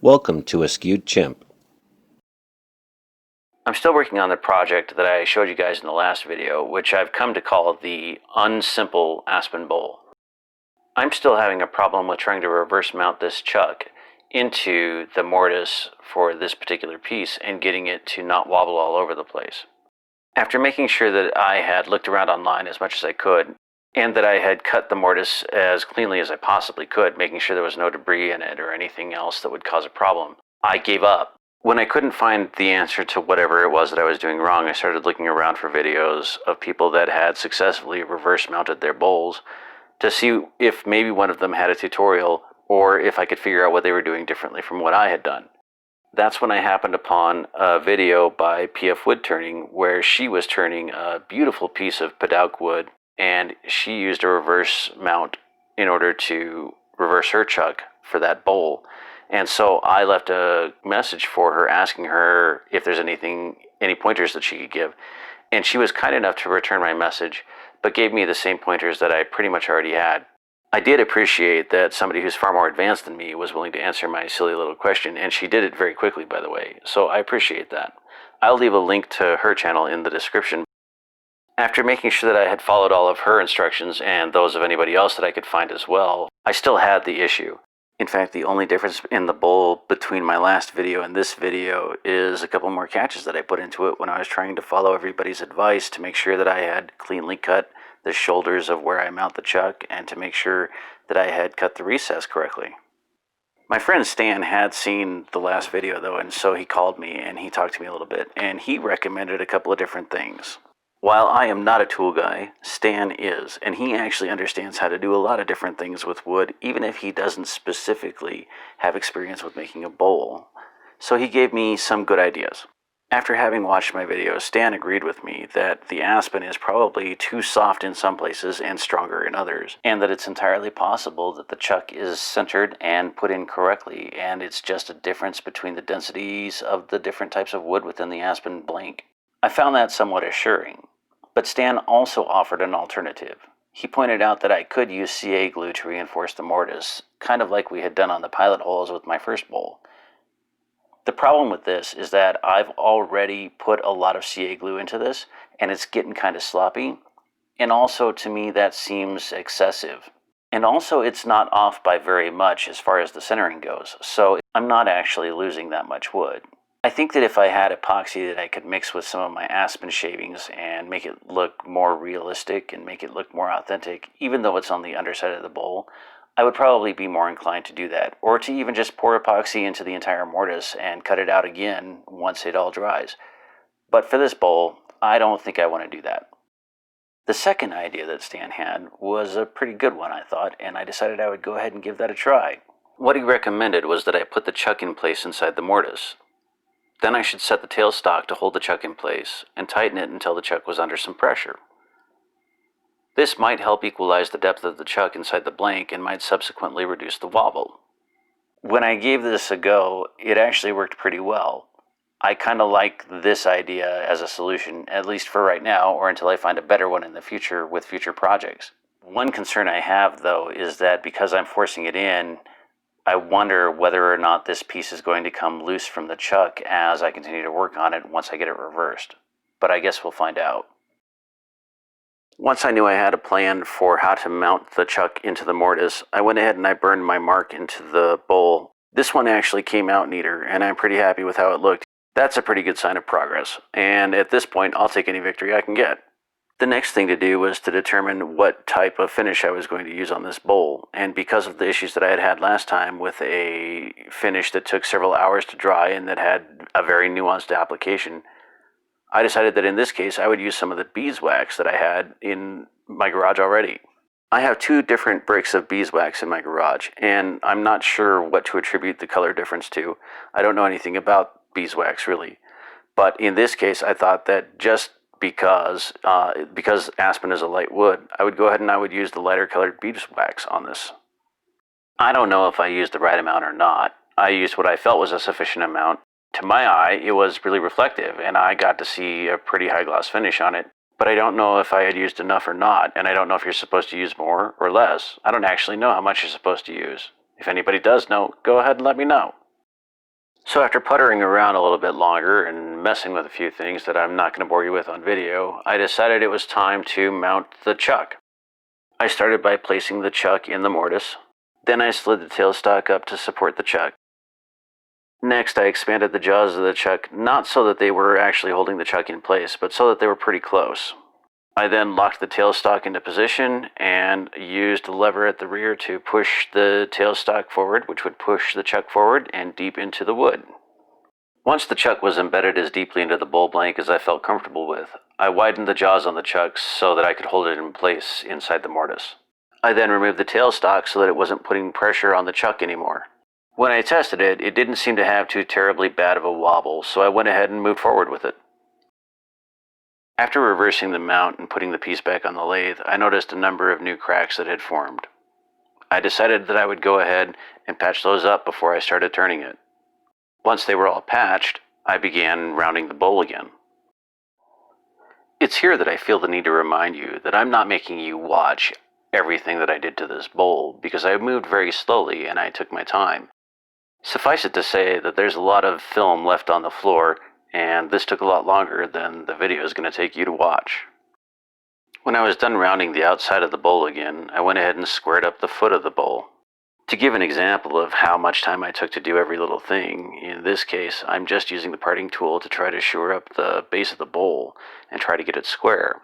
Welcome to a Skewed Chimp. I'm still working on the project that I showed you guys in the last video, which I've come to call the Unsimple Aspen Bowl. I'm still having a problem with trying to reverse mount this chuck into the mortise for this particular piece and getting it to not wobble all over the place. After making sure that I had looked around online as much as I could, and that I had cut the mortise as cleanly as I possibly could, making sure there was no debris in it or anything else that would cause a problem, I gave up. When I couldn't find the answer to whatever it was that I was doing wrong, I started looking around for videos of people that had successfully reverse mounted their bowls to see if maybe one of them had a tutorial or if I could figure out what they were doing differently from what I had done. That's when I happened upon a video by PF Woodturning where she was turning a beautiful piece of padauk wood, and she used a reverse mount in order to reverse her chuck for that bowl. And so I left a message for her asking her if there's any pointers that she could give. And she was kind enough to return my message, but gave me the same pointers that I pretty much already had. I did appreciate that somebody who's far more advanced than me was willing to answer my silly little question, and she did it very quickly, by the way, so I appreciate that. I'll leave a link to her channel in the description. After making sure that I had followed all of her instructions and those of anybody else that I could find as well, I still had the issue. In fact, the only difference in the bowl between my last video and this video is a couple more catches that I put into it when I was trying to follow everybody's advice to make sure that I had cleanly cut the shoulders of where I mount the chuck and to make sure that I had cut the recess correctly. My friend Stan had seen the last video though, and so he called me and he talked to me a little bit, and he recommended a couple of different things. While I am not a tool guy, Stan is, and he actually understands how to do a lot of different things with wood, even if he doesn't specifically have experience with making a bowl. So he gave me some good ideas. After having watched my video, Stan agreed with me that the aspen is probably too soft in some places and stronger in others, and that it's entirely possible that the chuck is centered and put in correctly, and it's just a difference between the densities of the different types of wood within the aspen blank. I found that somewhat assuring. But Stan also offered an alternative. He pointed out that I could use CA glue to reinforce the mortise, kind of like we had done on the pilot holes with my first bowl. The problem with this is that I've already put a lot of CA glue into this, and it's getting kind of sloppy, and also to me that seems excessive. And also it's not off by very much as far as the centering goes, so I'm not actually losing that much wood. I think that if I had epoxy that I could mix with some of my aspen shavings and make it look more realistic and make it look more authentic, even though it's on the underside of the bowl, I would probably be more inclined to do that, or to even just pour epoxy into the entire mortise and cut it out again once it all dries. But for this bowl, I don't think I want to do that. The second idea that Stan had was a pretty good one, I thought, and I decided I would go ahead and give that a try. What he recommended was that I put the chuck in place inside the mortise. Then I should set the tailstock to hold the chuck in place and tighten it until the chuck was under some pressure. This might help equalize the depth of the chuck inside the blank and might subsequently reduce the wobble. When I gave this a go, it actually worked pretty well. I kind of like this idea as a solution, at least for right now, or until I find a better one in the future with future projects. One concern I have, though, is that because I'm forcing it in, I wonder whether or not this piece is going to come loose from the chuck as I continue to work on it once I get it reversed. But I guess we'll find out. Once I knew I had a plan for how to mount the chuck into the mortise, I went ahead and I burned my mark into the bowl. This one actually came out neater, and I'm pretty happy with how it looked. That's a pretty good sign of progress, and at this point I'll take any victory I can get. The next thing to do was to determine what type of finish I was going to use on this bowl, and because of the issues that I had had last time with a finish that took several hours to dry and that had a very nuanced application, I decided that in this case I would use some of the beeswax that I had in my garage already. I have 2 different bricks of beeswax in my garage, and I'm not sure what to attribute the color difference to. I don't know anything about beeswax really, but in this case I thought that just because aspen is a light wood, I would go ahead and I would use the lighter colored beeswax on this. I don't know if I used the right amount or not. I used what I felt was a sufficient amount. To my eye, it was really reflective, and I got to see a pretty high gloss finish on it, but I don't know if I had used enough or not, and I don't know if you're supposed to use more or less. I don't actually know how much you're supposed to use. If anybody does know, go ahead and let me know. So after puttering around a little bit longer and messing with a few things that I'm not going to bore you with on video, I decided it was time to mount the chuck. I started by placing the chuck in the mortise. Then I slid the tailstock up to support the chuck. Next, I expanded the jaws of the chuck, not so that they were actually holding the chuck in place, but so that they were pretty close. I then locked the tailstock into position and used the lever at the rear to push the tailstock forward, which would push the chuck forward and deep into the wood. Once the chuck was embedded as deeply into the bowl blank as I felt comfortable with, I widened the jaws on the chuck so that I could hold it in place inside the mortise. I then removed the tailstock so that it wasn't putting pressure on the chuck anymore. When I tested it, it didn't seem to have too terribly bad of a wobble, so I went ahead and moved forward with it. After reversing the mount and putting the piece back on the lathe, I noticed a number of new cracks that had formed. I decided that I would go ahead and patch those up before I started turning it. Once they were all patched, I began rounding the bowl again. It's here that I feel the need to remind you that I'm not making you watch everything that I did to this bowl, because I moved very slowly and I took my time. Suffice it to say that there's a lot of film left on the floor, and this took a lot longer than the video is going to take you to watch. When I was done rounding the outside of the bowl again, I went ahead and squared up the foot of the bowl. To give an example of how much time I took to do every little thing, in this case, I'm just using the parting tool to try to shore up the base of the bowl and try to get it square.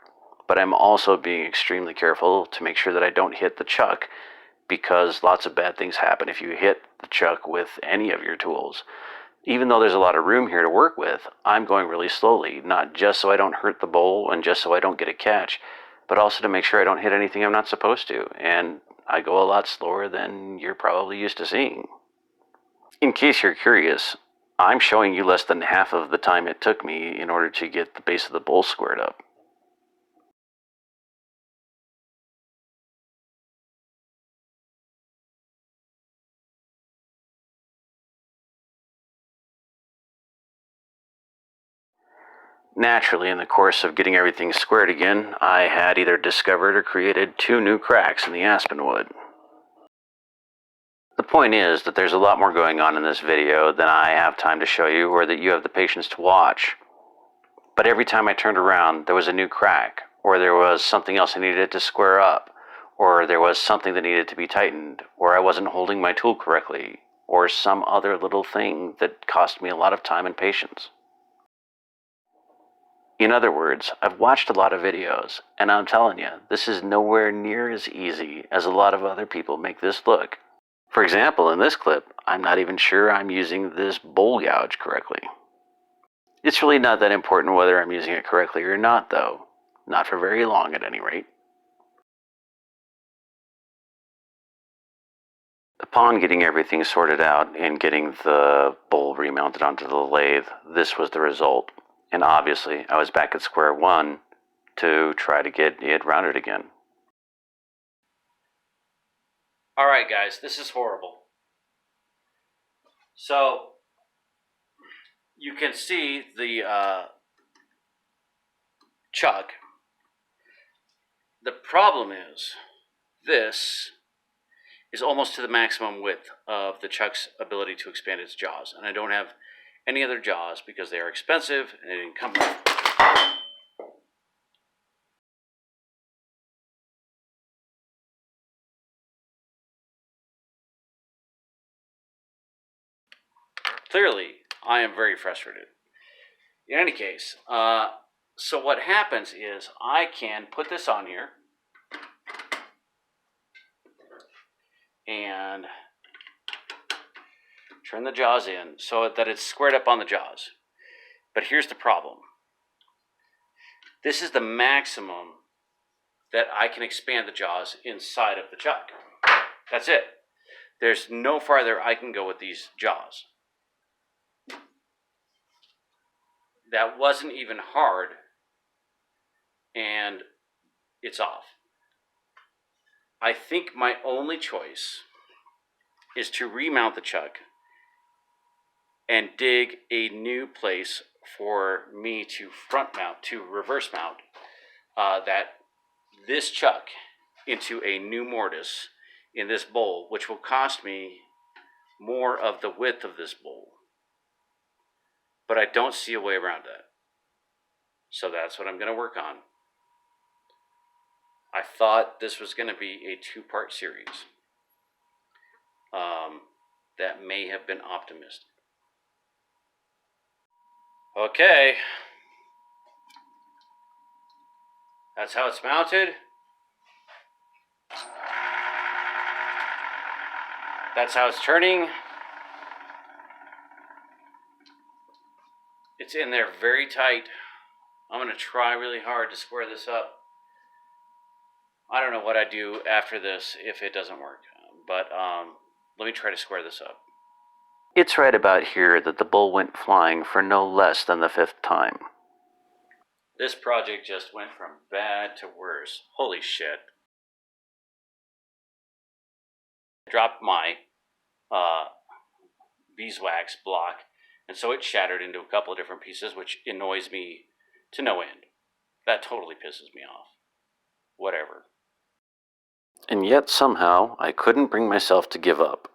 But I'm also being extremely careful to make sure that I don't hit the chuck, because lots of bad things happen if you hit the chuck with any of your tools. Even though there's a lot of room here to work with, I'm going really slowly, not just so I don't hurt the bowl and just so I don't get a catch, but also to make sure I don't hit anything I'm not supposed to, and I go a lot slower than you're probably used to seeing. In case you're curious, I'm showing you less than half of the time it took me in order to get the base of the bowl squared up. Naturally, in the course of getting everything squared again, I had either discovered or created 2 new cracks in the aspen wood. The point is that there's a lot more going on in this video than I have time to show you or that you have the patience to watch. But every time I turned around, there was a new crack, or there was something else I needed to square up, or there was something that needed to be tightened, or I wasn't holding my tool correctly, or some other little thing that cost me a lot of time and patience. In other words, I've watched a lot of videos, and I'm telling you, this is nowhere near as easy as a lot of other people make this look. For example, in this clip, I'm not even sure I'm using this bowl gouge correctly. It's really not that important whether I'm using it correctly or not, though. Not for very long, at any rate. Upon getting everything sorted out and getting the bowl remounted onto the lathe, this was the result. And obviously, I was back at square one to try to get it rounded again. Alright guys, this is horrible. So, you can see the chuck. The problem is, this is almost to the maximum width of the chuck's ability to expand its jaws. And I don't have any other jaws because they are expensive and they didn't come with. Clearly, I am very frustrated. In any case, so what happens is I can put this on here and turn the jaws in so that it's squared up on the jaws. But here's the problem. This is the maximum that I can expand the jaws inside of the chuck. That's it. There's no farther I can go with these jaws. That wasn't even hard, and it's off. I think my only choice is to remount the chuck and dig a new place for me to front mount, to reverse mount this chuck into a new mortise in this bowl, which will cost me more of the width of this bowl. but I don't see a way around that. So that's what I'm going to work on. I thought this was going to be a 2-part series. That may have been optimistic. Okay. That's how it's mounted. That's how it's turning. It's in there very tight. I'm going to try really hard to square this up. I don't know what I do after this if it doesn't work, but let me try to square this up. It's right about here that the bull went flying for no less than the 5th time. This project just went from bad to worse. Holy shit. I dropped my beeswax block, and so it shattered into a couple of different pieces, which annoys me to no end. That totally pisses me off. Whatever. And yet somehow I couldn't bring myself to give up.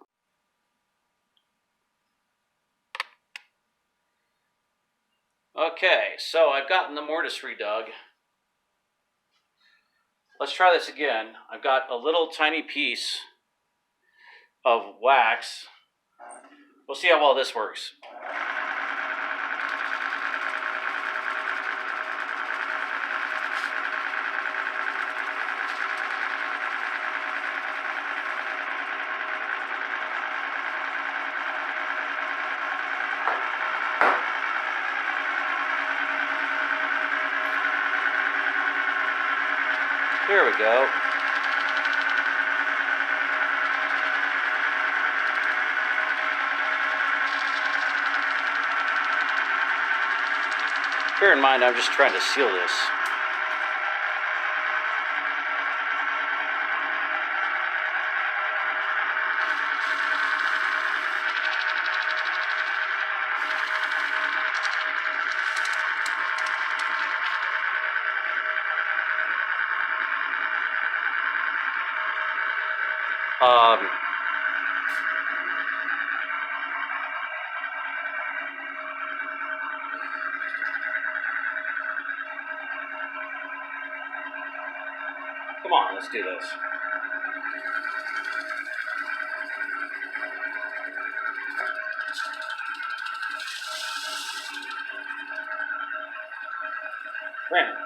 Okay, so I've gotten the mortise redug. Let's try this again. I've got a little tiny piece of wax. We'll see how well this works. Here we go. Bear in mind, I'm just trying to seal this. Come on, let's do this. Ram it.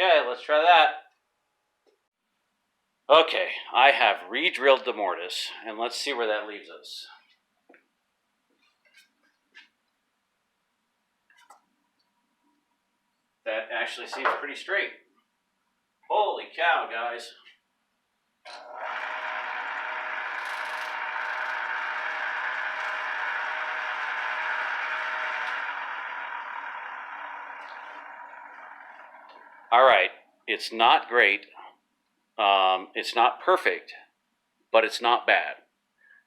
Okay, let's try that. Okay, I have re-drilled the mortise, and let's see where that leaves us. That actually seems pretty straight. Holy cow, guys. All right, it's not great. It's not perfect, but it's not bad.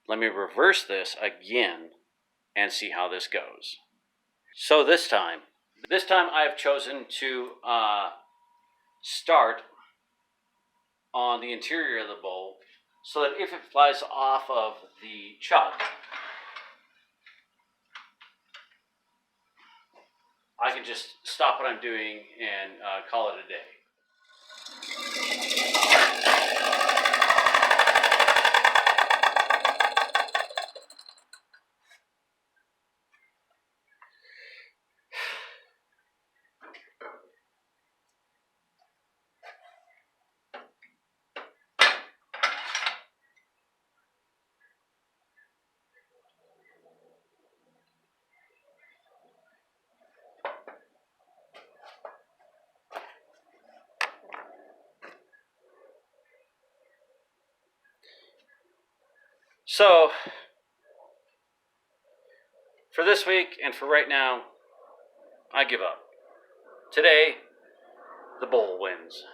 Let me reverse this again and see how this goes. So this time I have chosen to start on the interior of the bowl so that if it flies off of the chuck, I can just stop what I'm doing and call it a day. So For this week and for right now, I give up. Today, the bowl wins.